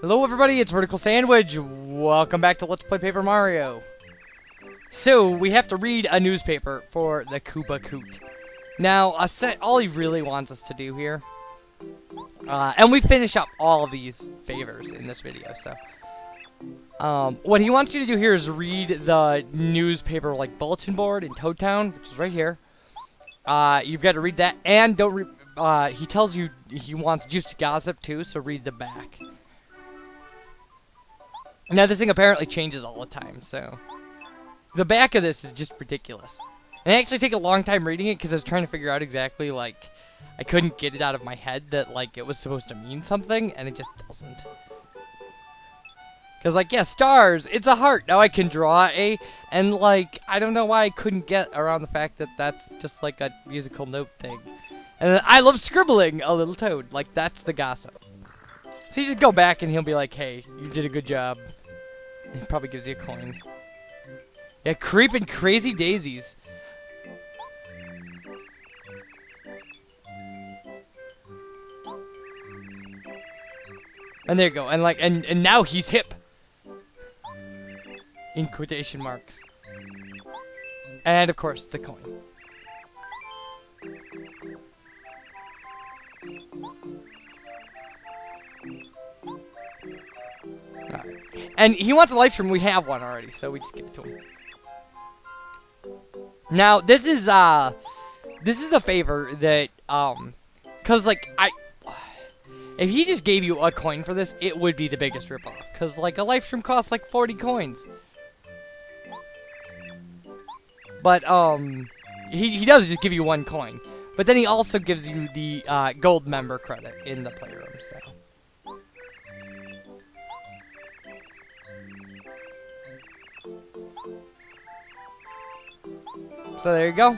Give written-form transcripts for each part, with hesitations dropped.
Hello everybody, it's VerticalSandwich. Welcome back to Let's Play Paper Mario. So, we have to read a newspaper for the Koopa Koot. Now, all he really wants us to do here, and we finish up all of these favors in this video, so. What he wants you to do here is read the newspaper, like, bulletin board in Toad Town, which is right here. You've got to read that, and he tells you he wants juicy gossip too, so read the back. Now, this thing apparently changes all the time, so. The back of this is just ridiculous. And I actually take a long time reading it because I was trying to figure out exactly, like, I couldn't get it out of my head that, like, it was supposed to mean something, and it just doesn't. Because, like, yeah, stars, it's a heart. Now I can draw and, like, I don't know why I couldn't get around the fact that that's just, like, a musical note thing. And then, I love scribbling, a little toad. Like, that's the gossip. So you just go back and he'll be like, hey, you did a good job. And he probably gives you a coin. Yeah, creeping crazy daisies. And there you go. And like and now he's hip. In quotation marks. And of course the coin. Alright. And he wants a live stream. We have one already, so we just give it to him. Now, this is the favor that, cause like, if he just gave you a coin for this, it would be the biggest ripoff. Cause like, a live stream costs like 40 coins. But, he does just give you one coin. But then he also gives you the, gold member credit in the playroom, so. So there you go.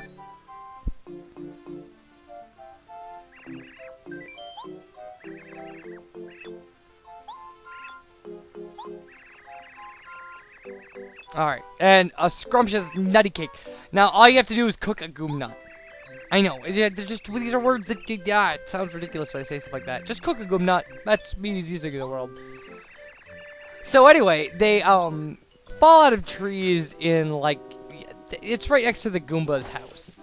Alright, and a scrumptious nutty cake. Now, all you have to do is cook a goom nut. I know, these are words that, yeah, it sounds ridiculous when I say stuff like that. Just cook a goom nut. That's the easiest thing in the world. So anyway, they, fall out of trees in, like, it's right next to the Goomba's house.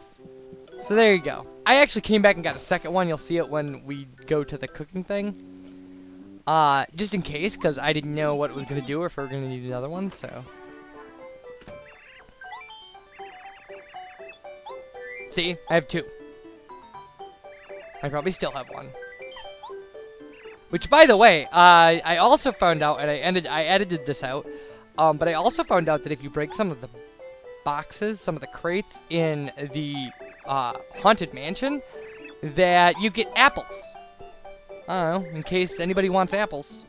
So there you go. I actually came back and got a second one. You'll see it when we go to the cooking thing. Just in case, because I didn't know what it was going to do or if we were going to need another one, so. See? I have two. I probably still have one. Which, by the way, I also found out, and I edited this out, but I also found out that if you break some of the boxes, some of the crates in the haunted mansion, that you get apples. I don't know, in case anybody wants apples.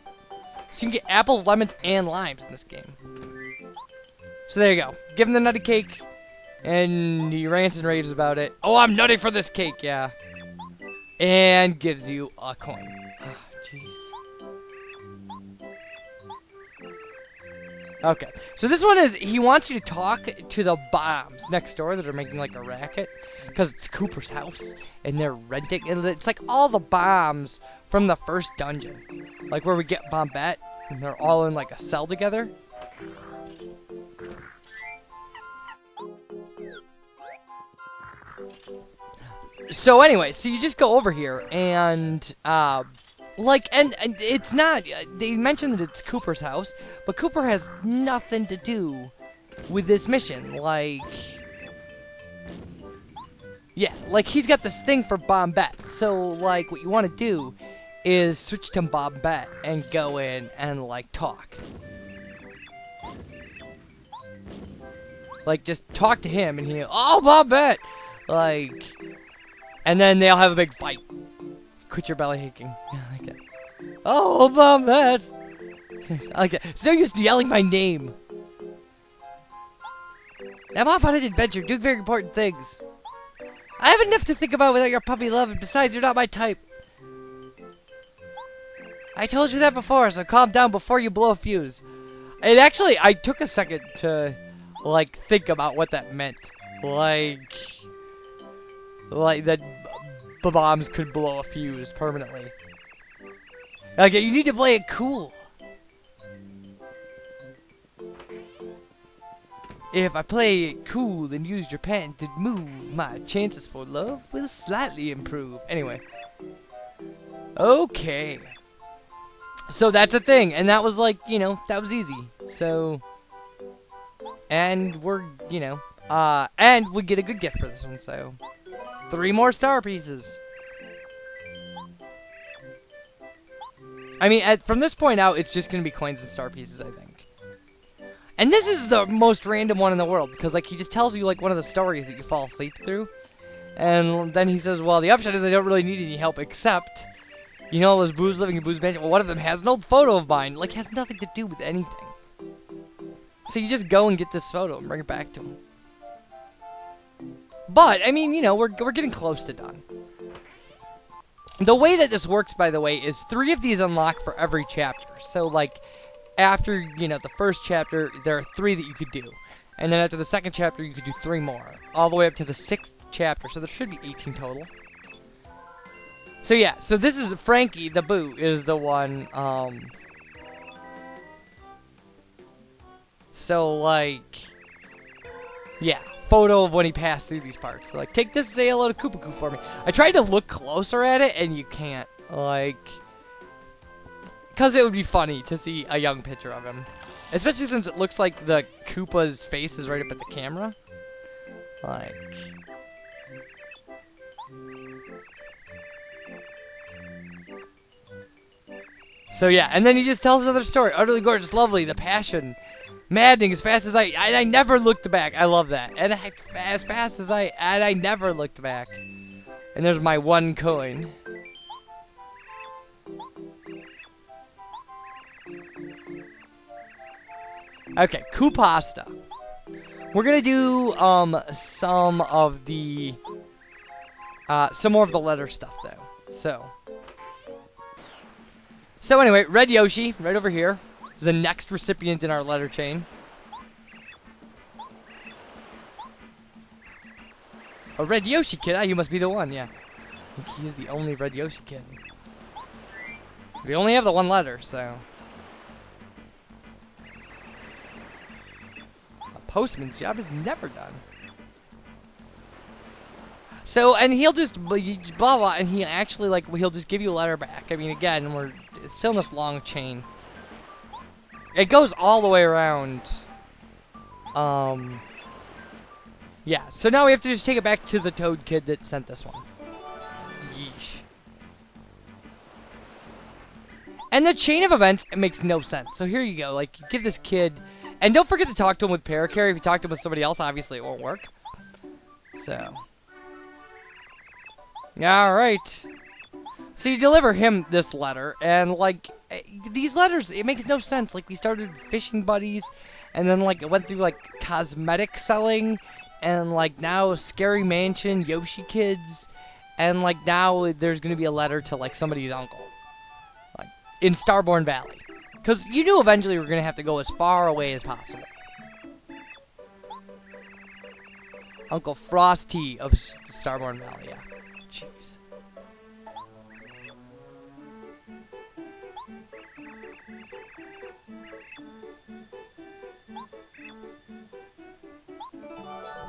So you can get apples, lemons, and limes in this game. So there you go. Give him the nutty cake, and he rants and raves about it. Oh, I'm nutty for this cake, yeah. And gives you a coin. Oh, jeez. Okay, so this one is, he wants you to talk to the bombs next door that are making, like, a racket. Because it's Cooper's house, and they're renting, and it's like all the bombs from the first dungeon. Like, where we get Bombette, and they're all in, like, a cell together. So anyway, so you just go over here, and, like, and it's not, they mentioned that it's Cooper's house, but Cooper has nothing to do with this mission, like, yeah, like, he's got this thing for Bombette, so, like, what you want to do is switch to Bombette and go in and, like, talk. Like, just talk to him, and he'll, oh, Bombette! Like, and then they'll have a big fight. Quit your belly aching. Yeah, I like it. Oh, Bombette! I like it. It's no use yelling my name. I'm off on an adventure, doing very important things. I have enough to think about without your puppy love, and besides, you're not my type. I told you that before, so calm down before you blow a fuse. And actually, I took a second to, like, think about what that meant. Like that bombs could blow a fuse permanently. Okay, you need to play it cool. If I play it cool and use your patented move, my chances for love will slightly improve. Anyway. Okay. So that's a thing. And that was like, you know, that was easy. So. And we're, you know. And we get a good gift for this one. So. 3 more star pieces. I mean, from this point out, it's just going to be coins and star pieces, I think. And this is the most random one in the world, because, like, he just tells you, like, one of the stories that you fall asleep through. And then he says, well, the upshot is I don't really need any help, except, you know, all those boos living in Boo's Mansion. Well, one of them has an old photo of mine. Like, has nothing to do with anything. So you just go and get this photo and bring it back to him. But, I mean, you know, we're getting close to done. The way that this works, by the way, is 3 of these unlock for every chapter. So, like, after, you know, the first chapter, there are 3 that you could do. And then after the second chapter, you could do 3 more. All the way up to the 6th chapter. So there should be 18 total. So, yeah. So this is Frankie, the Boo, is the one, So, like, yeah. Photo of when he passed through these parts. So, like, take this, say hello to Koopa Koot for me. I tried to look closer at it, and you can't. Like, because it would be funny to see a young picture of him. Especially since it looks like the Koopa's face is right up at the camera. Like. So, yeah. And then he just tells another story. Utterly gorgeous, lovely, the passion. Maddening as fast as I never looked back. I love that. And as fast as I never looked back. And there's my 1 coin. Okay, Koopasta. We're gonna do some more of the letter stuff though. So anyway, Red Yoshi, right over here. Is the next recipient in our letter chain. A Red Yoshi kid? Ah, you must be the one, yeah. I think he is the only Red Yoshi kid. We only have the 1 letter, so. A postman's job is never done. So, and he'll just blah blah, and he actually, like, he'll just give you a letter back. I mean, again, it's still in this long chain. It goes all the way around. Yeah, so now we have to just take it back to the Toad kid that sent this one. Yeesh. And the chain of events, it makes no sense. So here you go. Like, you give this kid... And don't forget to talk to him with Paracarry. If you talk to him with somebody else, obviously it won't work. So. Alright. So you deliver him this letter, and, like, these letters, it makes no sense. Like, we started fishing buddies, and then, like, it went through, like, cosmetic selling, and, like, now Scary Mansion, Yoshi Kids, and, like, now there's gonna be a letter to, like, somebody's uncle. Like, in Starborn Valley. Because you knew eventually we were gonna have to go as far away as possible. Uncle Frosty of Starborn Valley, yeah. Jeez.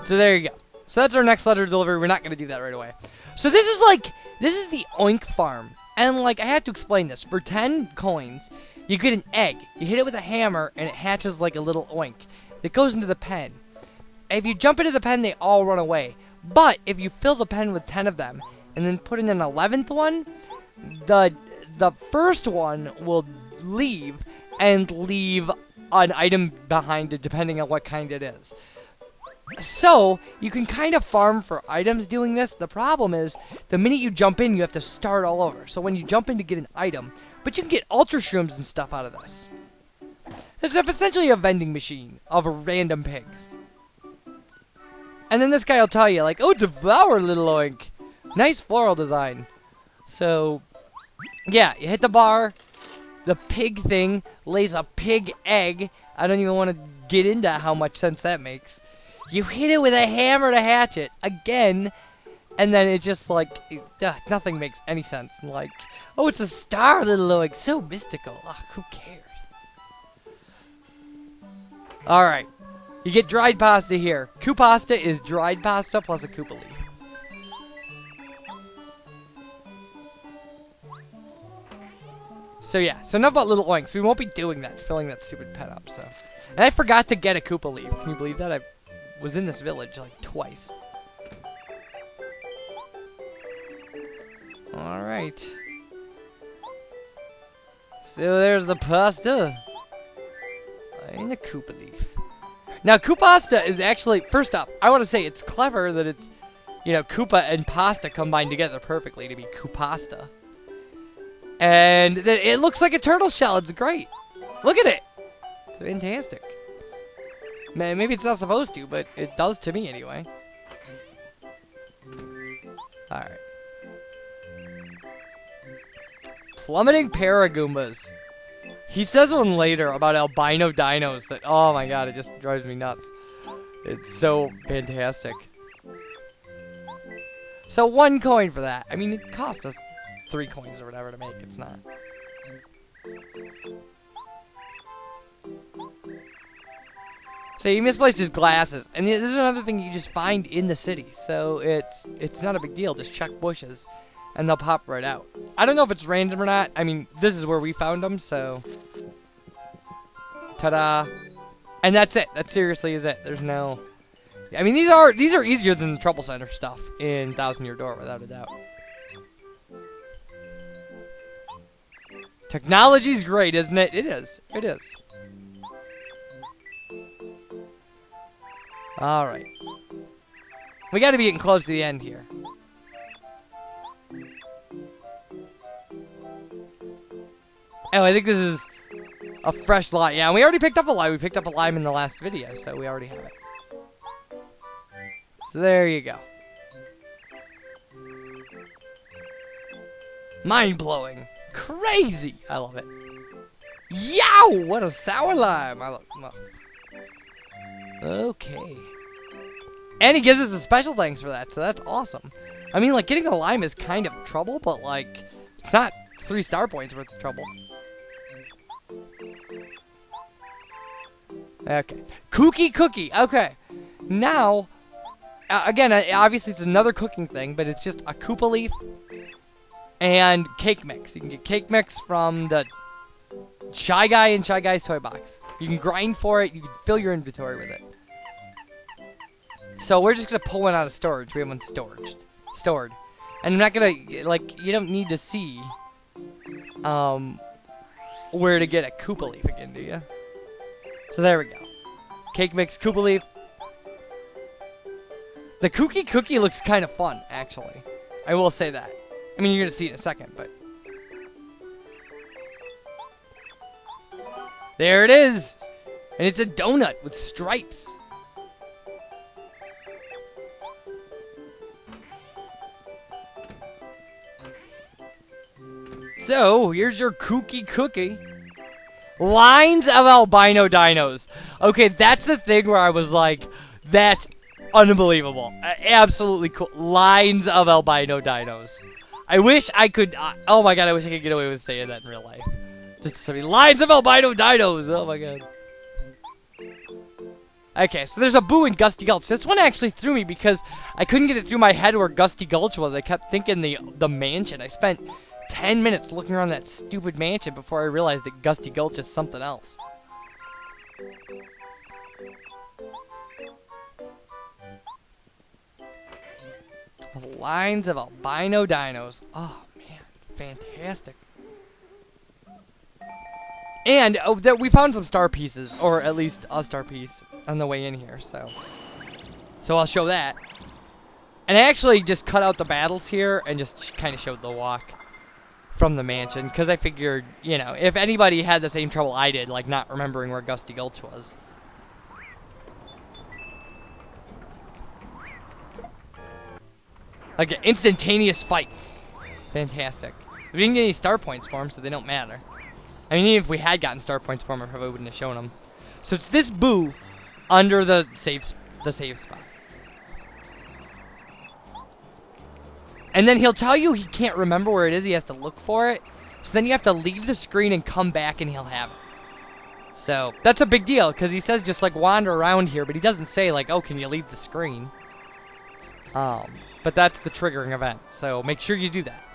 So there you go. So that's our next letter delivery. We're not going to do that right away. So this is the Oink Farm. And, like, I have to explain this. For 10 coins, you get an egg. You hit it with a hammer, and it hatches like a little oink. It goes into the pen. If you jump into the pen, they all run away. But if you fill the pen with 10 of them, and then put in an 11th one, the first one will leave, and leave an item behind it, depending on what kind it is. So, you can kind of farm for items doing this. The problem is, the minute you jump in, you have to start all over. So when you jump in to get an item, but you can get Ultra Shrooms and stuff out of this. It's essentially a vending machine of random pigs. And then this guy will tell you, like, oh, it's a flower, little oink. Nice floral design. So, yeah, you hit the bar. The pig thing lays a pig egg. I don't even want to get into how much sense that makes. You hit it with a hammer to hatch it again, and then it just, like, nothing makes any sense. And, like, oh, it's a star, little oink, so mystical. Ugh, who cares? Alright. You get dried pasta here. Koopasta is dried pasta plus a Koopa leaf. So yeah, so enough about little oinks. We won't be doing that, filling that stupid pen up, so. And I forgot to get a Koopa leaf. Can you believe that? I was in this village like twice. Alright. So there's the pasta. And a Koopa leaf. Now, Koopasta is actually, first off, I want to say it's clever that it's, you know, Koopa and pasta combined together perfectly to be Koopasta. And it looks like a turtle shell. It's great. Look at it. It's fantastic. Maybe it's not supposed to, but it does to me anyway. Alright. Plummeting Paragoombas. He says one later about albino dinos that, oh my god, it just drives me nuts. It's so fantastic. So 1 coin for that. I mean, it cost us 3 coins or whatever to make. It's not. So he misplaced his glasses. And this is another thing you just find in the city. So it's not a big deal. Just check bushes. And they'll pop right out. I don't know if it's random or not. I mean, this is where we found them, so. Ta-da. And that's it. That seriously is it. There's no. I mean, these are easier than the Trouble Center stuff in Thousand Year Door, without a doubt. Technology's great, isn't it? It is. It is. Alright. We gotta be getting close to the end here. Oh, I think this is a fresh lime. Yeah, and we already picked up a lime. We picked up a lime in the last video, so we already have it. So there you go. Mind-blowing. Crazy. I love it. Yow! What a sour lime. I love it. Okay. And he gives us a special thanks for that, so that's awesome. I mean, like, getting a lime is kind of trouble, but, like, it's not 3 star points worth of trouble. Okay. Kooky Cookie. Okay. Now, again, obviously it's another cooking thing, but it's just a Koopa leaf and cake mix. You can get cake mix from the Shy Guy and Shy Guy's toy box. You can grind for it. You can fill your inventory with it. So we're just going to pull one out of storage. We have one stored. And I'm not going to, like, you don't need to see where to get a Koopa leaf again, do you? So there we go. Cake mix, Koopa leaf. The Kooky Cookie looks kind of fun, actually. I will say that. I mean, you're going to see it in a second, but. There it is! And it's a donut with stripes. So, here's your Kooky Cookie. Lines of albino dinos. Okay, that's the thing where I was like, that's unbelievable. Absolutely cool. Lines of albino dinos. I wish I could, oh my god, I wish I could get away with saying that in real life. Just to say, lines of albino dinos. Oh my god. Okay, so there's a Boo in Gusty Gulch. This one actually threw me because I couldn't get it through my head where Gusty Gulch was. I kept thinking the mansion. I spent 10 minutes looking around that stupid mansion before I realized that Gusty Gulch is something else. Lines of albino dinos. Oh, man. Fantastic. And we found some star pieces, or at least a star piece on the way in here, so I'll show that. And I actually just cut out the battles here and just kind of showed the walk from the mansion, because I figured, you know, if anybody had the same trouble I did, like not remembering where Gusty Gulch was. Like instantaneous fights. Fantastic. We didn't get any star points for them, so they don't matter. I mean, even if we had gotten star points for them, I probably wouldn't have shown them. So it's this Boo under the save spot. And then he'll tell you he can't remember where it is. He has to look for it. So then you have to leave the screen and come back and he'll have it. So that's a big deal because he says just like wander around here, but he doesn't say like, oh, can you leave the screen? But that's the triggering event, so make sure you do that.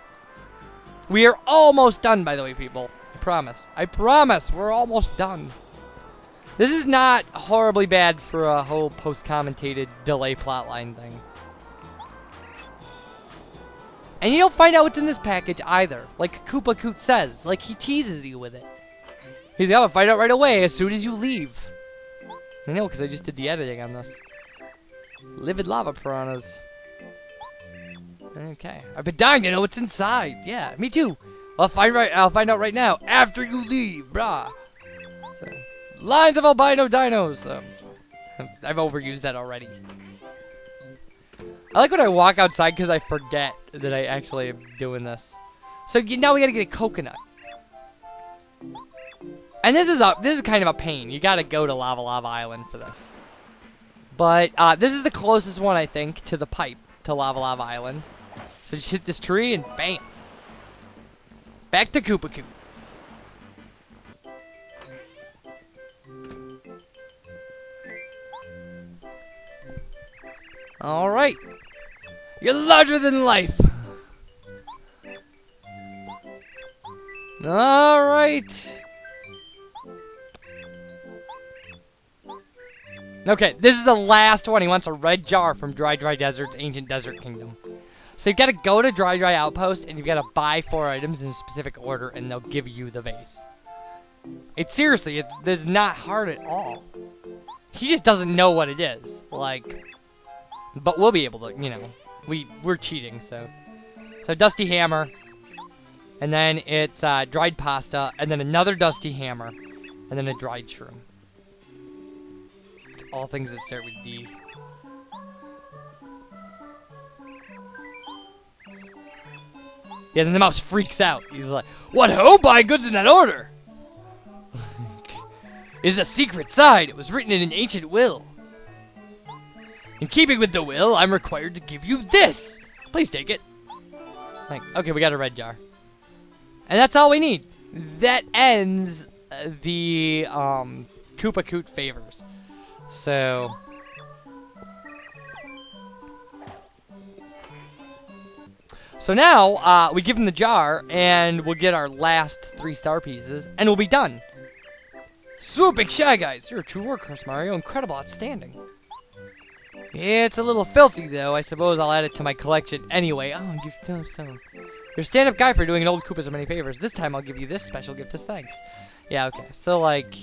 We are almost done, by the way, people. I promise. I promise, we're almost done. This is not horribly bad for a whole post-commentated delay plotline thing. And you don't find out what's in this package either, like Koopa Koot says. Like, he teases you with it. He's gonna find out right away as soon as you leave. I know, because I just did the editing on this. Livid lava piranhas. Okay. I've been dying to know what's inside. Yeah, me too. I'll find out right now after you leave, brah. So, lines of albino dinos. I've overused that already. I like when I walk outside because I forget that I actually am doing this. So now we gotta get a coconut. And this is kind of a pain. You gotta go to Lava Island for this. But this is the closest one, I think, to the pipe to Lava Island. So just hit this tree and bam. Back to Koopa Koot. Alright. You're larger than life. Alright. Okay, this is the last one. He wants a red jar from Dry Desert's Ancient Desert Kingdom. So you've got to go to Dry Outpost, and you've got to buy 4 items in a specific order, and they'll give you the vase. It's seriously, it's not hard at all. He just doesn't know what it is. Like, but we'll be able to, you know, we're cheating, so. So Dusty Hammer, and then it's dried pasta, and then another Dusty Hammer, and then a dried shroom. It's all things that start with D. Yeah, then the mouse freaks out. He's like, what ho? Buying goods in that order? Is a secret side. It was written in an ancient will. In keeping with the will, I'm required to give you this. Please take it. Like, okay, we got a red jar. And that's all we need. That ends the Koopa Koot favors. So... So now, we give him the jar, and we'll get our last 3 star pieces, and we'll be done. So big Shy Guys, you're a true workhorse, Mario. Incredible, outstanding. Yeah, it's a little filthy, though. I suppose I'll add it to my collection anyway. Oh, you're so... You're a stand-up guy for doing an old Koopa so many favors. This time I'll give you this special gift as thanks. Yeah, okay. So, like,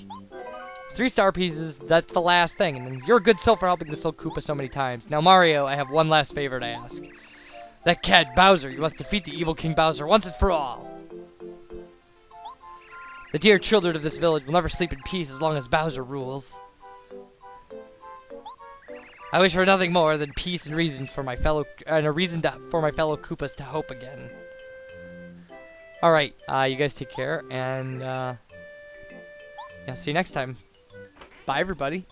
3 star pieces, that's the last thing. And then you're a good soul for helping this old Koopa so many times. Now, Mario, I have one last favor to ask. That cat, Bowser, you must defeat the evil King Bowser once and for all. The dear children of this village will never sleep in peace as long as Bowser rules. I wish for nothing more than peace and reason for my fellow for my fellow Koopas to hope again. All right, you guys take care, and yeah, see you next time. Bye, everybody.